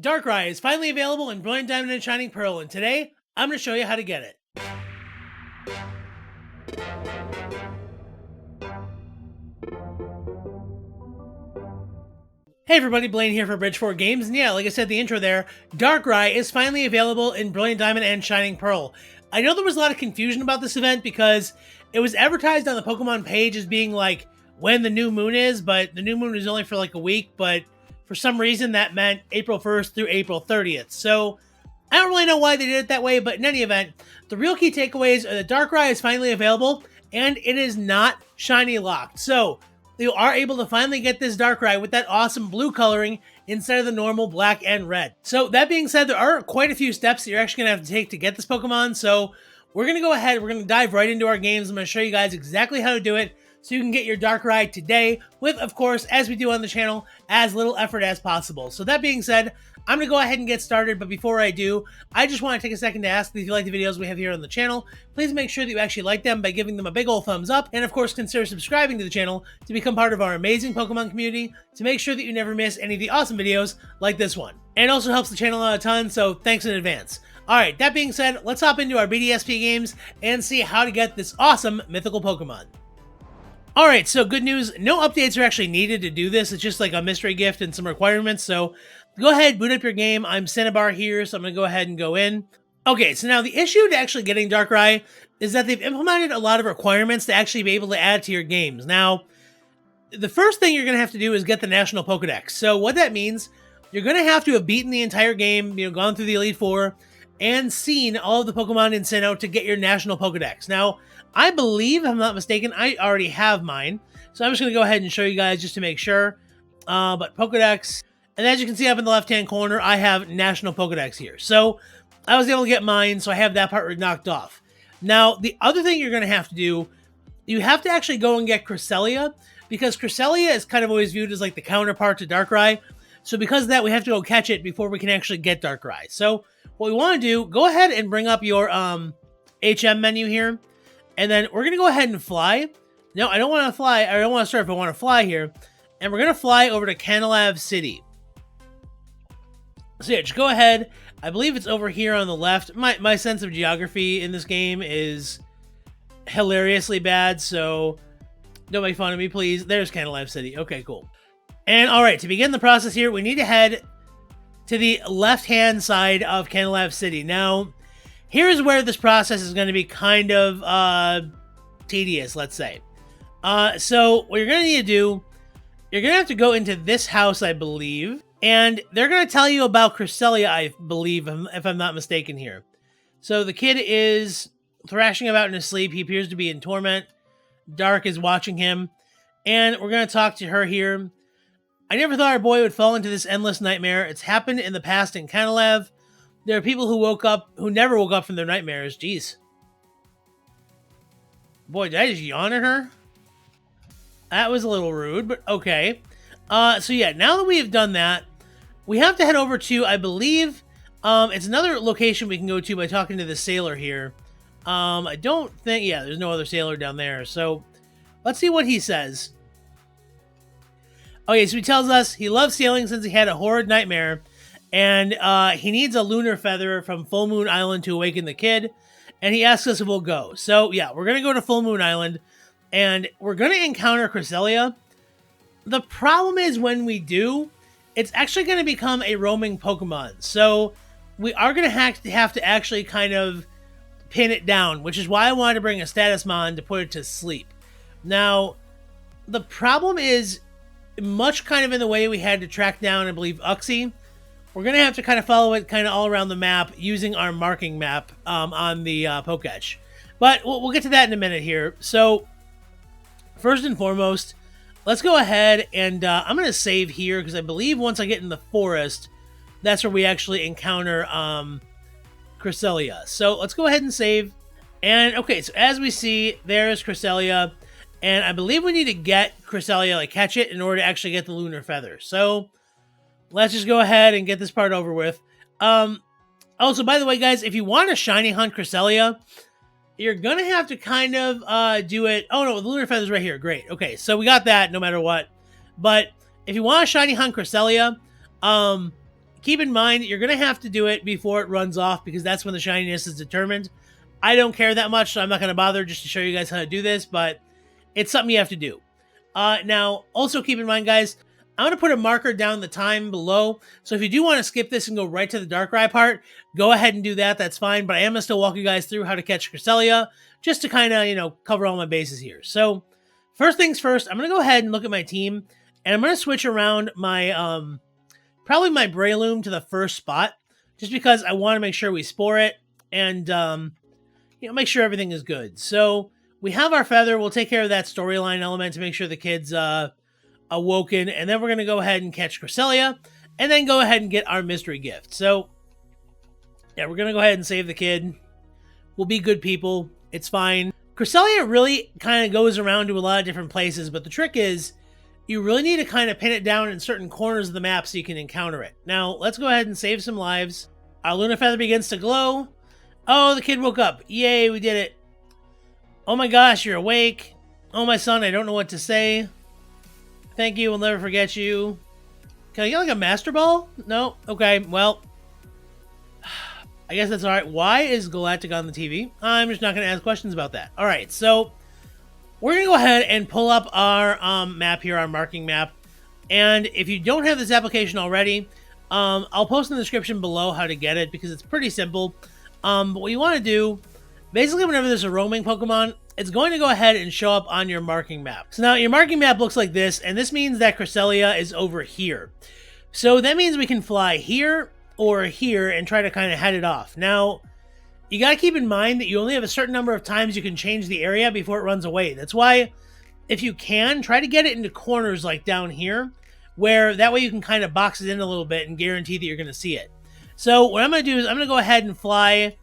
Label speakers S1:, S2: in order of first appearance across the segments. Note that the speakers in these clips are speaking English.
S1: Darkrai is finally available in Brilliant Diamond and Shining Pearl, and today I'm going to show you how to get it. Hey everybody, Blaine here for Bridgeport Games, and yeah, like I said in the intro there, Darkrai is finally available in Brilliant Diamond and Shining Pearl. I know there was a lot of confusion about this event because it was advertised on the Pokemon page as being like when the new moon is, but the new moon is only for like a week, but for some reason that meant April 1st through April 30th. So I don't really know why they did it that way, but in any event, the real key takeaways are that Darkrai is finally available and it is not shiny locked. So you are able to finally get this Darkrai with that awesome blue coloring instead of the normal black and red. So that being said, there are quite a few steps that you're actually going to have to take to get this Pokemon. So we're going to go ahead, we're going to dive right into our games. I'm going to show you guys exactly how to do it so you can get your Darkrai today with, of course, as we do on the channel, as little effort as possible. So that being said, I'm going to go ahead and get started, but before I do, I just want to take a second to ask that if you like the videos we have here on the channel, please make sure that you actually like them by giving them a big old thumbs up, and of course consider subscribing to the channel to become part of our amazing Pokemon community to make sure that you never miss any of the awesome videos like this one. And it also helps the channel out a ton, so thanks in advance. Alright, that being said, let's hop into our BDSP games and see how to get this awesome mythical Pokemon. Alright, so good news, no updates are actually needed to do this, it's just like a mystery gift and some requirements, so go ahead, boot up your game. I'm Cinnabar here, so I'm going to go ahead and go in. Okay, so now the issue to actually getting Darkrai is that they've implemented a lot of requirements to actually be able to add to your games. Now, the first thing you're going to have to do is get the National Pokedex. So what that means, you're going to have to have beaten the entire game, gone through the Elite Four, and seen all of the Pokemon in Sinnoh to get your National Pokedex. Now, I believe, if I'm not mistaken, I already have mine. So I'm just going to go ahead and show you guys just to make sure. But Pokedex, and as you can see up in the left-hand corner, I have National Pokedex here. So I was able to get mine, so I have that part knocked off. Now, the other thing you're going to have to do, you have to actually go and get Cresselia, because Cresselia is kind of always viewed as like the counterpart to Darkrai. So because of that, we have to go catch it before we can actually get Darkrai. So what we want to do, go ahead and bring up your HM menu here. And then we're going to go ahead and fly. No, I don't want to fly. I don't want to surf. I want to fly here. And we're going to fly over to Cresselia City. So yeah, just go ahead. I believe it's over here on the left. My sense of geography in this game is hilariously bad, so don't make fun of me, please. There's Cresselia City. Okay, cool. And all right, to begin the process here, we need to head to the left-hand side of Cresselia City. Now, here's where this process is going to be kind of tedious, let's say. So what you're going to need to do, you're going to have to go into this house, I believe, and they're going to tell you about Cresselia, I believe, if I'm not mistaken here. So the kid is thrashing about in his sleep. He appears to be in torment. Dark is watching him, and we're going to talk to her here. I never thought our boy would fall into this endless nightmare. It's happened in the past in Cresselia. There are people who never woke up from their nightmares. Jeez. Boy, did I just yawn at her? That was a little rude, but okay. So yeah, now that we have done that, we have to head over to, I believe, it's another location we can go to by talking to the sailor here. I don't think, yeah, there's no other sailor down there. So let's see what he says. Okay, so he tells us he loves sailing since he had a horrid nightmare. And he needs a lunar feather from Full Moon Island to awaken the kid. And he asks us if we'll go. So, yeah, we're going to go to Full Moon Island. And we're going to encounter Cresselia. The problem is when we do, it's actually going to become a roaming Pokemon. So, we are going to have to actually kind of pin it down. Which is why I wanted to bring a Statusmon to put it to sleep. Now, the problem is much kind of in the way we had to track down, I believe, Uxie. We're going to have to kind of follow it kind of all around the map using our marking map on the Poketch. But we'll get to that in a minute here. So, first and foremost, let's go ahead and I'm going to save here because I believe once I get in the forest, that's where we actually encounter Cresselia. So, let's go ahead and save. And, okay, so as we see, there's Cresselia. And I believe we need to get Cresselia, like catch it, in order to actually get the lunar feather. So, let's just go ahead and get this part over with. Also, by the way, guys, if you want to shiny hunt Cresselia, you're going to have to kind of do it. Oh, no, the lunar feather's right here. Great. Okay, so we got that no matter what. But if you want to shiny hunt Cresselia, keep in mind, you're going to have to do it before it runs off because that's when the shininess is determined. I don't care that much, so I'm not going to bother just to show you guys how to do this, but it's something you have to do. Now, also keep in mind, guys, I'm going to put a marker down the time below. So if you do want to skip this and go right to the Darkrai part, go ahead and do that. That's fine. But I am going to still walk you guys through how to catch Cresselia just to kind of, cover all my bases here. So first things first, I'm going to go ahead and look at my team. And I'm going to switch around my, probably my Breloom to the first spot. Just because I want to make sure we spore it. And, make sure everything is good. So we have our feather. We'll take care of that storyline element to make sure the kid's, awoken, and then we're going to go ahead and catch Cresselia, and then go ahead and get our mystery gift. So, yeah, we're going to go ahead and save the kid. We'll be good people. It's fine. Cresselia really kind of goes around to a lot of different places, but the trick is you really need to kind of pin it down in certain corners of the map so you can encounter it. Now, let's go ahead and save some lives. Our Luna Feather begins to glow. Oh, the kid woke up. Yay, we did it. Oh my gosh, you're awake. Oh, my son, I don't know what to say. Thank you, we'll never forget you. Can I get like a Master Ball? No? Okay, well. I guess that's alright. Why is Galactic on the TV? I'm just not going to ask questions about that. Alright, so we're going to go ahead and pull up our map here, our marking map. And if you don't have this application already, I'll post in the description below how to get it because it's pretty simple. But what you want to do, basically whenever there's a roaming Pokemon, it's going to go ahead and show up on your marking map. So now your marking map looks like this, and this means that Cresselia is over here. So that means we can fly here or here and try to kind of head it off. Now, you got to keep in mind that you only have a certain number of times you can change the area before it runs away. That's why, if you can, try to get it into corners like down here, where that way you can kind of box it in a little bit and guarantee that you're going to see it. So what I'm going to do is I'm going to go ahead and fly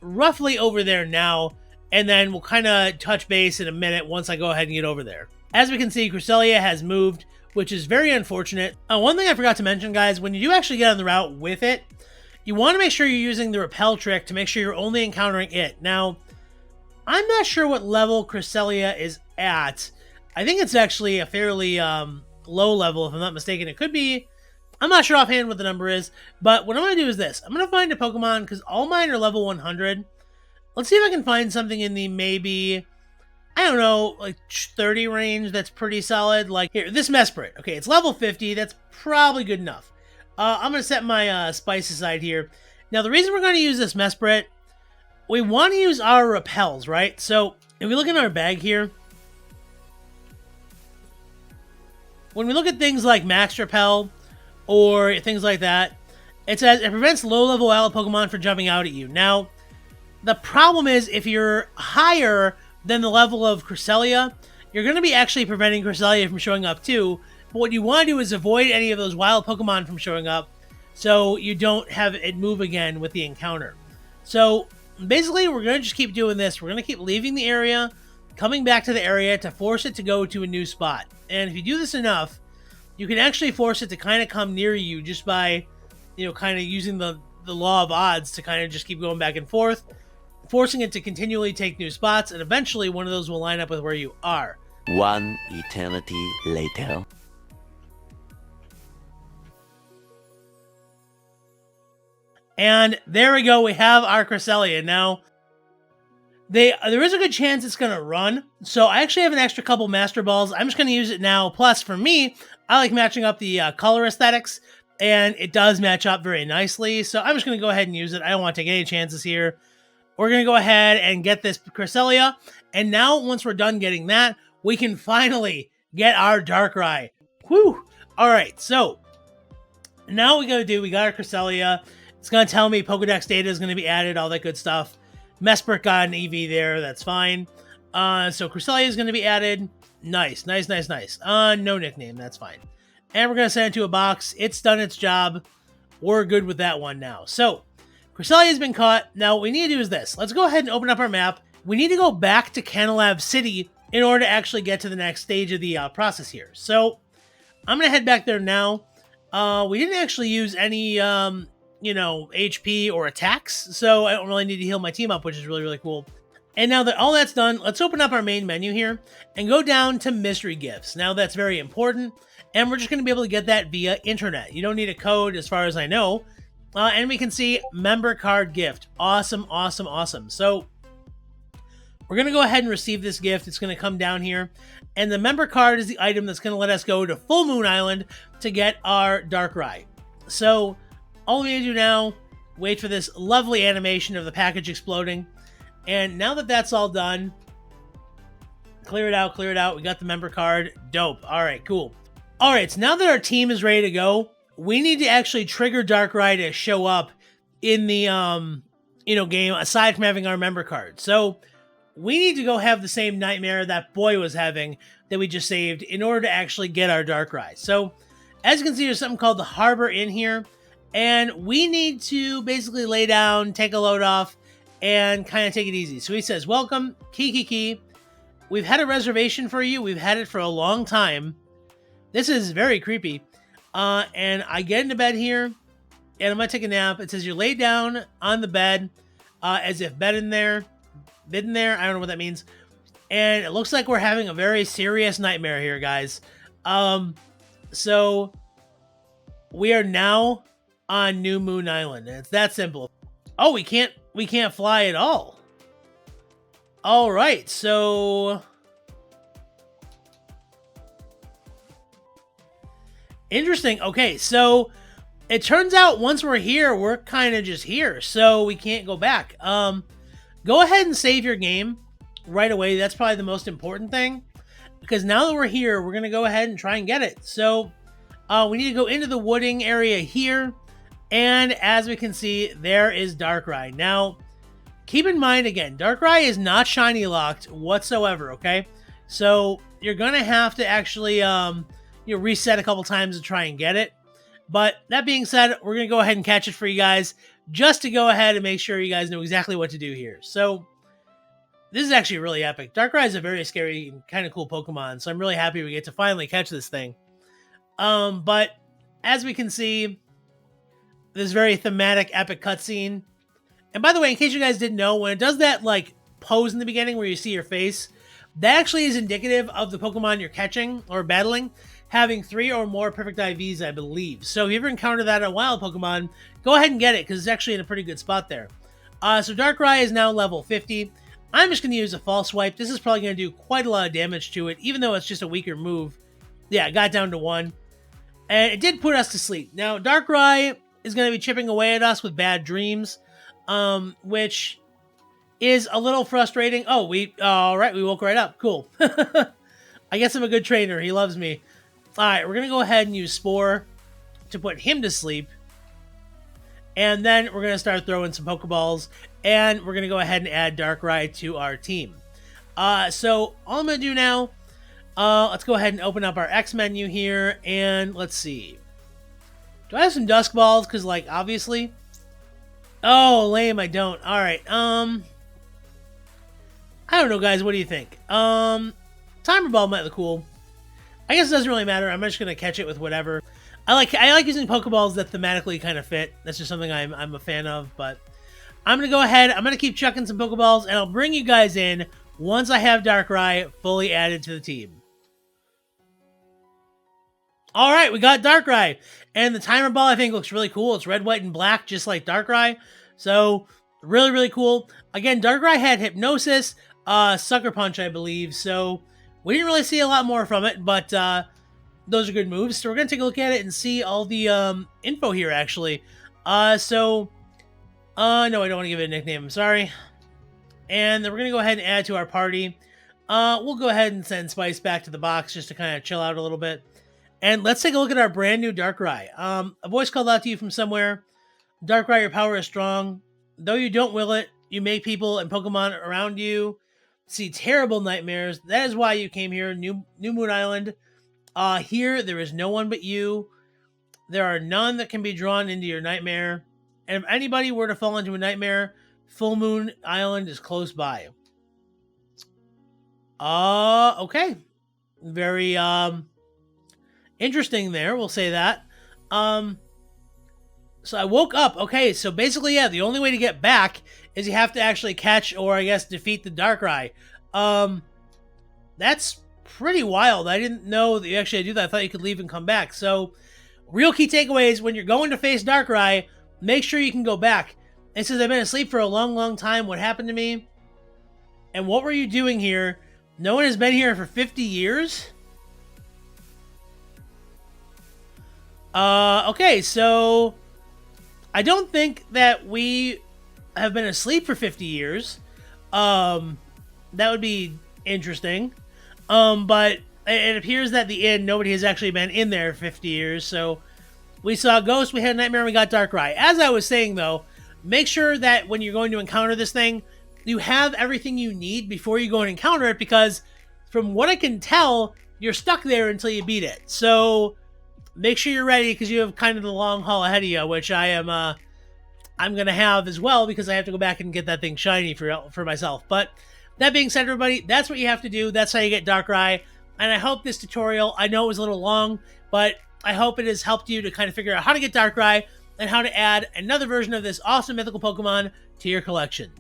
S1: roughly over there now, and then we'll kind of touch base in a minute once I go ahead and get over there. As we can see, Cresselia has moved, which is very unfortunate. One thing I forgot to mention, guys, when you do actually get on the route with it, you want to make sure you're using the repel trick to make sure you're only encountering it. Now, I'm not sure what level Cresselia is at. I think it's actually a fairly low level, if I'm not mistaken. It could be, I'm not sure offhand what the number is, but what I'm going to do is this. I'm going to find a Pokemon, because all mine are level 100. Let's see if I can find something in the maybe, I don't know, like 30 range that's pretty solid. Like, here, this Mesprit. Okay, it's level 50. That's probably good enough. I'm going to set my Spice aside here. Now, the reason we're going to use this Mesprit, we want to use our repels, right? So, if we look in our bag here, when we look at things like Max Repel or things like that, it says it prevents low-level wild Pokemon from jumping out at you. Now, the problem is, if you're higher than the level of Cresselia, you're going to be actually preventing Cresselia from showing up too. But what you want to do is avoid any of those wild Pokemon from showing up so you don't have it move again with the encounter. So basically, we're going to just keep doing this. We're going to keep leaving the area, coming back to the area to force it to go to a new spot. And if you do this enough, you can actually force it to kind of come near you just by, kind of using the law of odds to kind of just keep going back and forth, forcing it to continually take new spots, and eventually one of those will line up with where you are.
S2: One eternity later.
S1: And there we go, we have our Cresselia. Now, there is a good chance it's going to run, so I actually have an extra couple Master Balls. I'm just going to use it now. Plus, for me, I like matching up the color aesthetics, and it does match up very nicely, so I'm just going to go ahead and use it. I don't want to take any chances here. We're going to go ahead and get this Cresselia, and now, once we're done getting that, we can finally get our Darkrai. Whew! Alright, so, now what we got our Cresselia. It's going to tell me Pokedex data is going to be added, all that good stuff. Mesprit got an EV there, that's fine. So Cresselia is going to be added. Nice. No nickname, that's fine. And we're going to send it to a box. It's done its job. We're good with that one now. So, Cresselia has been caught. Now, what we need to do is this. Let's go ahead and open up our map. We need to go back to Canalab City in order to actually get to the next stage of the process here. So, I'm going to head back there now. We didn't actually use any, HP or attacks, so I don't really need to heal my team up, which is really, really cool. And now that all that's done, let's open up our main menu here and go down to mystery gifts. Now, that's very important, and we're just going to be able to get that via internet. You don't need a code as far as I know. And we can see member card gift. Awesome, awesome, awesome. So we're going to go ahead and receive this gift. It's going to come down here. And the member card is the item that's going to let us go to Full Moon Island to get our Darkrai. So all we need to do now, wait for this lovely animation of the package exploding. And now that that's all done, clear it out, clear it out. We got the member card. Dope. All right, cool. All right, so now that our team is ready to go, we need to actually trigger Darkrai to show up in the game, aside from having our member card. So we need to go have the same nightmare that boy was having that we just saved in order to actually get our Darkrai. So as you can see, there's something called the Harbor in here, and we need to basically lay down, take a load off, and kind of take it easy. So he says, welcome, Kiki. We've had a reservation for you. We've had it for a long time. This is very creepy. And I get into bed here, and I'm going to take a nap. It says you're laid down on the bed, as if bed in there. I don't know what that means. And it looks like we're having a very serious nightmare here, guys. So we are now on New Moon Island. It's that simple. Oh, we can't fly at all. All right, so interesting. Okay, so it turns out once we're here, we're kind of just here, so we can't go back. Go ahead and save your game right away. That's probably the most important thing, because now that we're here, we're going to go ahead and try and get it. So we need to go into the wooding area here, and as we can see, there is Darkrai. Now, keep in mind, again, Darkrai is not shiny locked whatsoever, okay? So you're going to have to actually reset a couple times to try and get it. But that being said, we're going to go ahead and catch it for you guys, just to go ahead and make sure you guys know exactly what to do here. So this is actually really epic. Darkrai is a very scary and kind of cool Pokemon, so I'm really happy we get to finally catch this thing. But as we can see, this very thematic, epic cutscene. And by the way, in case you guys didn't know, when it does that like pose in the beginning where you see your face, that actually is indicative of the Pokemon you're catching or battling having 3 or more perfect IVs, I believe. So if you ever encounter that in a wild Pokemon, go ahead and get it, because it's actually in a pretty good spot there. So Darkrai is now level 50. I'm just going to use a False Swipe. This is probably going to do quite a lot of damage to it, even though it's just a weaker move. Yeah, it got down to 1. And it did put us to sleep. Now, Darkrai is going to be chipping away at us with bad dreams, which is a little frustrating. Oh, all right, we woke right up. Cool. I guess I'm a good trainer. He loves me. All right, we're going to go ahead and use Spore to put him to sleep. And then we're going to start throwing some Pokeballs, and we're going to go ahead and add Darkrai to our team. So all I'm going to do now, let's go ahead and open up our X menu here, and let's see. Do I have some Dusk Balls? Because, like, obviously. Oh, lame, I don't. All right, I don't know, guys. What do you think? Timer Ball might look cool. I guess it doesn't really matter. I'm just going to catch it with whatever. I like using Pokeballs that thematically kind of fit. That's just something I'm a fan of. But I'm going to go ahead. I'm going to keep chucking some Pokeballs, and I'll bring you guys in once I have Darkrai fully added to the team. All right, we got Darkrai. And the Timer Ball, I think, looks really cool. It's red, white, and black, just like Darkrai. So, really, really cool. Again, Darkrai had Hypnosis, Sucker Punch, I believe. So, we didn't really see a lot more from it, but those are good moves. So, we're going to take a look at it and see all the info here, actually. No, I don't want to give it a nickname. I'm sorry. And then we're going to go ahead and add to our party. We'll go ahead and send Spice back to the box just to kind of chill out a little bit. And let's take a look at our brand new Darkrai. A voice called out to you from somewhere. Darkrai, your power is strong. Though you don't will it, you make people and Pokemon around you see terrible nightmares. That is why you came here, New Moon Island. Here, there is no one but you. There are none that can be drawn into your nightmare. And if anybody were to fall into a nightmare, Full Moon Island is close by. Okay. Very, interesting there, we'll say that. So I woke up. Okay, so basically, yeah, the only way to get back is you have to actually catch, or I guess defeat the Darkrai. That's pretty wild. I didn't know that you actually had to do that. I thought you could leave and come back. So, real key takeaways, when you're going to face Darkrai, make sure you can go back. It says, I've been asleep for a long, long time. What happened to me? And what were you doing here? No one has been here for 50 years? Okay, so I don't think that we have been asleep for 50 years. That would be interesting. But it appears that the inn, nobody has actually been in there for 50 years, so we saw a ghost, we had a nightmare, and we got Darkrai. As I was saying, though, make sure that when you're going to encounter this thing, you have everything you need before you go and encounter it, because from what I can tell, you're stuck there until you beat it. So make sure you're ready, because you have kind of the long haul ahead of you, which I'm going to have as well, because I have to go back and get that thing shiny for myself. But that being said, everybody, that's what you have to do. That's how you get Darkrai. And I hope this tutorial, I know it was a little long, but I hope it has helped you to kind of figure out how to get Darkrai and how to add another version of this awesome mythical Pokemon to your collection.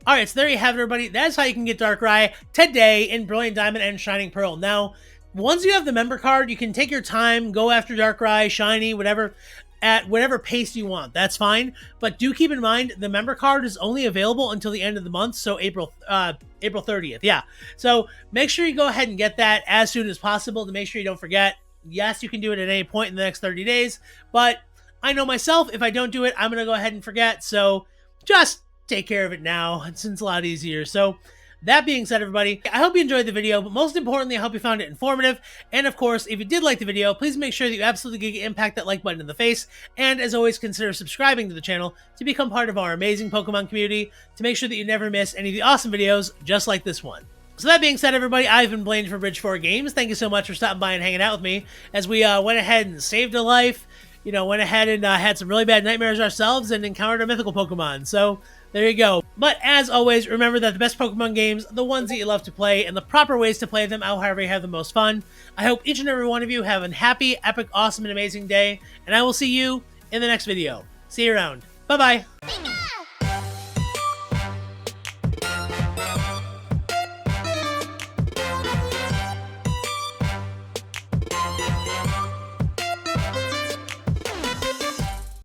S1: Alright, so there you have it, everybody. That's how you can get Darkrai today in Brilliant Diamond and Shining Pearl. Now, once you have the member card, you can take your time, go after Darkrai, Shiny, whatever, at whatever pace you want. That's fine. But do keep in mind, the member card is only available until the end of the month, so April 30th. Yeah. So make sure you go ahead and get that as soon as possible to make sure you don't forget. Yes, you can do it at any point in the next 30 days, but I know myself, if I don't do it, I'm going to go ahead and forget. So just take care of it now. It's a lot easier. So that being said, everybody, I hope you enjoyed the video, but most importantly, I hope you found it informative. And of course, if you did like the video, please make sure that you absolutely impact that like button in the face. And as always, consider subscribing to the channel to become part of our amazing Pokemon community, to make sure that you never miss any of the awesome videos just like this one. So that being said, everybody, I've been Blaine for Bridge 4 Games. Thank you so much for stopping by and hanging out with me as we went ahead and saved a life, went ahead and had some really bad nightmares ourselves and encountered a mythical Pokemon. So there you go. But as always, remember that the best Pokemon games, the ones that you love to play, and the proper ways to play them, however you have the most fun. I hope each and every one of you have a happy, epic, awesome, and amazing day, and I will see you in the next video. See you around. Bye-bye.